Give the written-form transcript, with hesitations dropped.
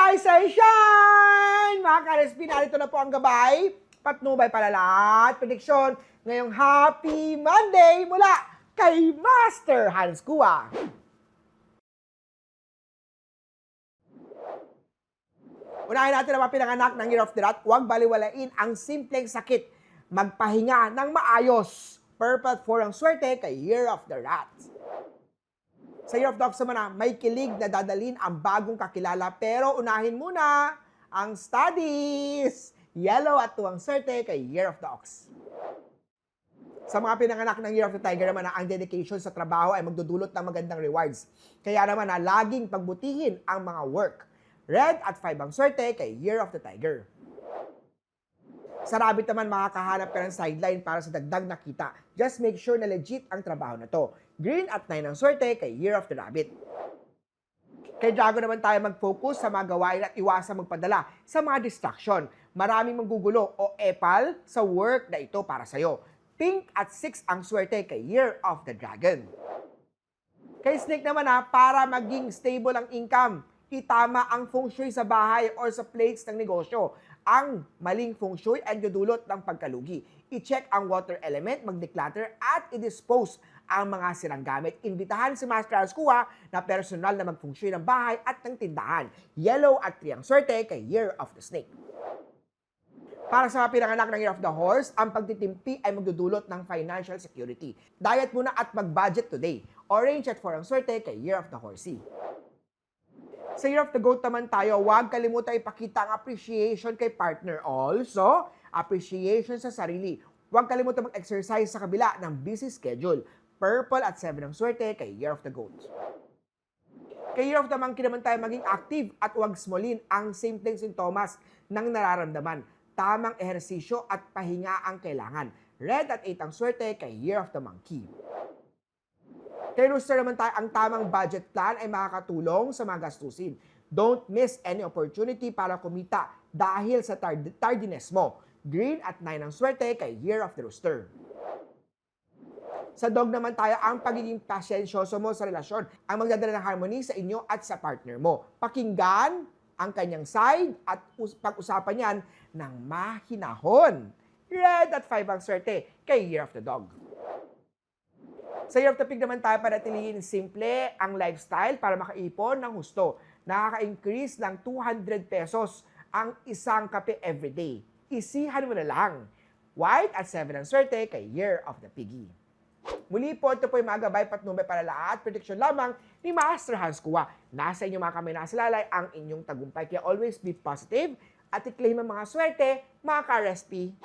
Rise and shine! Mga ka-RSP, narito na po ang gabay, patnubay palalat, prediksyon ngayong Happy Monday mula kay Master Hans Kua. Unahin natin ang mga pinanganak ng Year of the Rat. Huwag baliwalain ang simpleng sakit. Magpahinga ng maayos. Purple for ang swerte kay Year of the Rat. Sa Year of the Ox naman may kilig na dadalhin ang bagong kakilala. Pero unahin muna ang studies. Yellow at tuwang swerte kay Year of the Ox. Sa mga pinanganak ng Year of the Tiger naman ang dedication sa trabaho ay magdudulot ng magandang rewards. Kaya naman laging pagbutihin ang mga work. Red at 5 ang swerte kay Year of the Tiger. Sa Rabbit naman, makakahanap ka ng sideline para sa dagdag na kita. Just make sure na legit ang trabaho na to. Green at 9 ang swerte kay Year of the Rabbit. Kay Dragon naman tayo mag-focus sa mga gawain at iwasang magpadala sa mga distraction. Maraming manggugulo o epal sa work na ito para sa'yo. Pink at 6 ang swerte kay Year of the Dragon. Kay Snake naman para maging stable ang income, itama ang feng shui sa bahay or sa plates ng negosyo. Ang maling feng shui ay dudulot ng pagkalugi. I-check ang water element, mag-declutter at i-dispose ang mga sirang gamit. Imbitahan si Master Hans Kua na personal na mag-feng shui ng bahay at ng tindahan. Yellow at 3 ang swerte kay Year of the Snake. Para sa mga pinanganak ng Year of the Horse, ang pagtitimpi ay magdudulot ng financial security. Diet muna at mag-budget today. Orange at 4 ang swerte kay Year of the Horsey. Sa Year of the Goat naman tayo, huwag kalimutan ipakita ang appreciation kay partner. Also, appreciation sa sarili. Huwag kalimutan mag-exercise sa kabila ng busy schedule. Purple at 7 ang swerte kay Year of the Goat. Kay Year of the Monkey naman tayo maging active at huwag smolin ang simpleng sintomas ng nararamdaman. Tamang ehersisyo at pahinga ang kailangan. Red at 8 ang swerte kay Year of the Monkey. Kay Rooster naman tayo, ang tamang budget plan ay makakatulong sa mga gastusin. Don't miss any opportunity para kumita dahil sa tardiness mo. Green at 9 ang swerte kay Year of the Rooster. Sa Dog naman tayo, ang pagiging pasyensyoso mo sa relasyon ang magdadala ng harmony sa inyo at sa partner mo. Pakinggan ang kanyang side at pag-usapan yan ng mahinahon. Red at 5 ang swerte kay Year of the Dog. Sa Year of the Pig naman tayo, panatilihin simple ang lifestyle para makaipon ng husto. Nakaka-increase ng 200 pesos ang isang kape everyday. Isihan mo na lang. White at 7 ang swerte kay Year of the Piggy. Muli po, ito po yung mga gabay patnubay palalaat, prediction lamang ni Master Hans Kua. Nasa inyo mga kamay nasalalay ang inyong tagumpay. Kaya always be positive at i-claim ang mga swerte, mga ka-RSP.